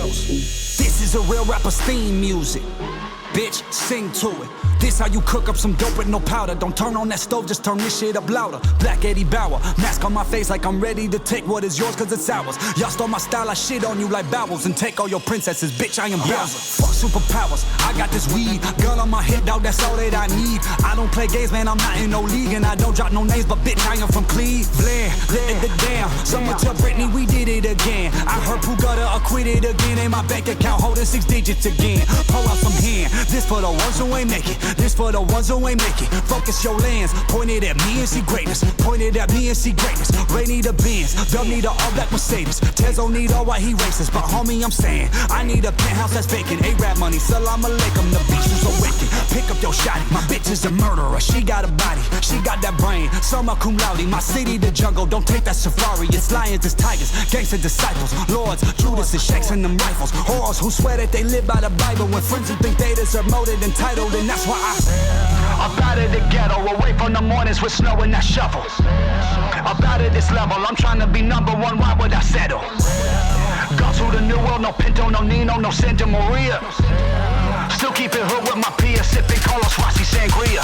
Kales. This is a real rapper's theme music. Bitch, sing to it. This how you cook up some dope with no powder. Don't turn on that stove, just turn this shit up louder. Black Eddie Bauer, mask on my face like I'm ready to take what is yours cause it's ours. Y'all stole my style, I shit on you like bowels and take all your princesses, bitch, I am Bowser. Fuck superpowers, I got this weed, gun on my hip, dog, that's all that I need. I don't play games, man, I'm not in no league, and I don't drop no names, but bitch, I am from Cleveland. Let it down, someone tell Britney we did it again. I heard Pooh Gutter acquitted again, and my bank account holding 6 digits again. Pull out some hand, this for the ones who ain't make it. This for the ones who ain't make it. Focus your lens, point it at me and see greatness. Point it at me and see greatness. Ray need a Benz, Dub need a all-black Mercedes. Tezo need all white, he racist. But homie, I'm saying, I need a penthouse that's vacant. A-rap money, salam alaikum, the beach is awakened. Pick up your shotty, my bitch is a murderer. She got a body, she got that brain. Summa cum laude, my city the jungle. Don't take that safari, it's lions, it's tigers. Gangster disciples, lords, Judas and Shanks and them rifles. Whores who swear that they live by the Bible. When friends who think they deserve more than entitled, and that's why I'm out of the ghetto, away from the mornings with snow and that shovel. I'm out of this level, I'm trying to be number one, why would I settle? Go to the new world, no Pinto, no Nino, no Santa Maria. Still keep it hood with my peers, sipping Carlos Rossi Sangria.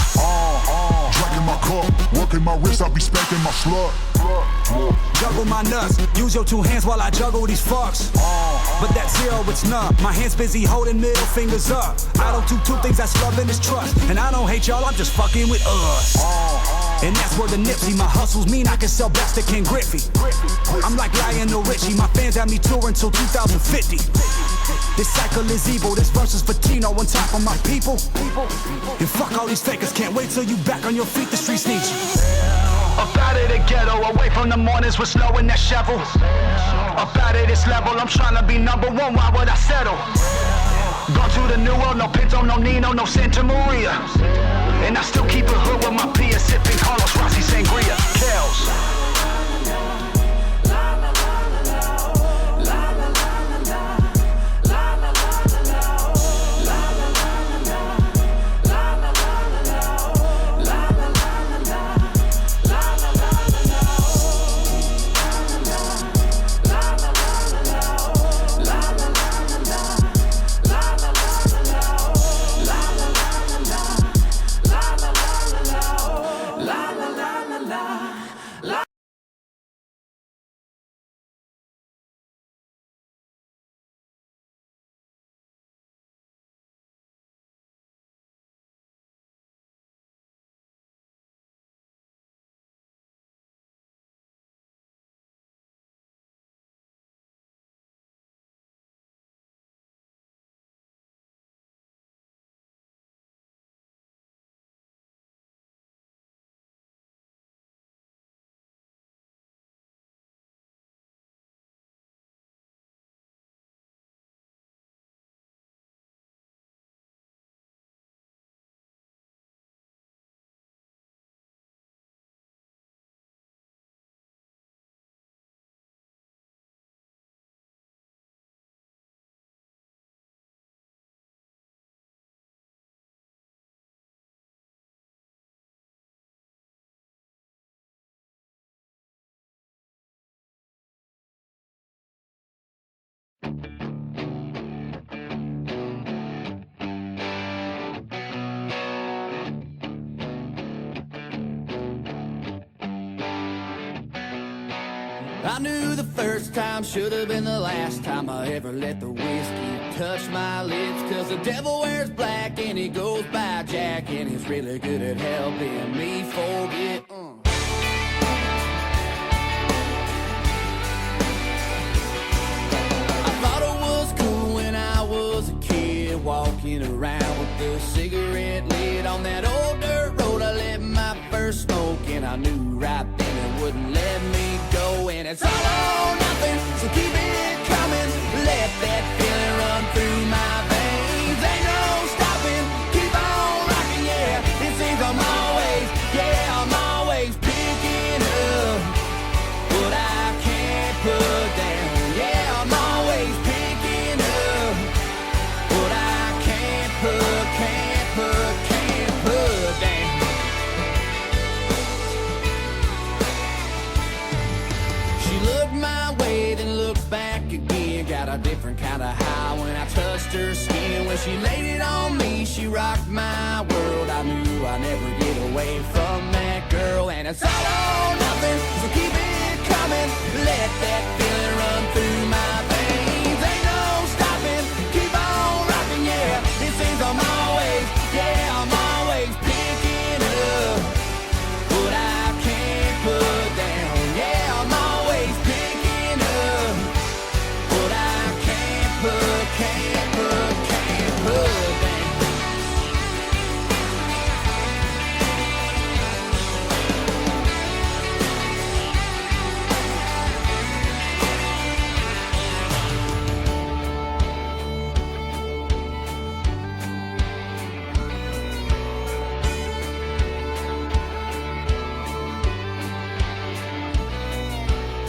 Drinking my cup, working my wrist, I be spanking my slut. Juggle my nuts, use your 2 hands while I juggle these fucks. But that's zero, it's none. My hands busy holding middle fingers up. I don't do 2 things, that's love and it's trust. And I don't hate y'all, I'm just fucking with us. And that's where the Nipsey, my hustles mean I can sell best to Ken Griffey. I'm like Lionel Richie, my fans have me touring till 2050. This cycle is evil, this verse is for Tino on top of my people. And fuck all these fakers, can't wait till you back on your feet, the streets need you. Up out of the ghetto, away from the mornings with snow and that shovel. Up out of this level, I'm trying to be number one, why would I settle? Go to the new world, no Pinto, no Nino, no Santa Maria. And I still keep it hood with my peers, sipping Carlos Rossi Sangria. Kales. I knew the first time should have been the last time I ever let the whiskey touch my lips. Cause the devil wears black and he goes by Jack, and he's really good at helping me forget. I thought it was cool when I was a kid, walking around with the cigarette lid on that old dirt road. I lit my first smoke and I knew right then it wouldn't let me go. And it's all or nothing, so keep it coming. Let that feeling run through my veins. Ain't no stopping, keep on rocking, yeah. It seems I'm always picking up what I can't put down. Yeah, I'm always picking up what I can't put down. She looked me. Got a different kind of high when I touched her skin. When she laid it on me, she rocked my world. I knew I'd never get away from that girl. And it's all or nothing, so keep it coming. Let that feeling run through my veins. Ain't no stopping, keep on rocking, yeah. It seems I'm always picking up what I can't put down. Yeah, I'm always picking up what I can't put down.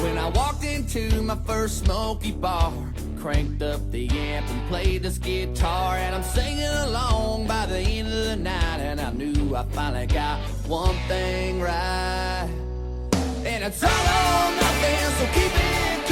When I walked into my first smoky bar, cranked up the amp and played this guitar, and I'm singing along by the end of the night, and I knew I finally got one thing right. And it's all or nothing, so keep it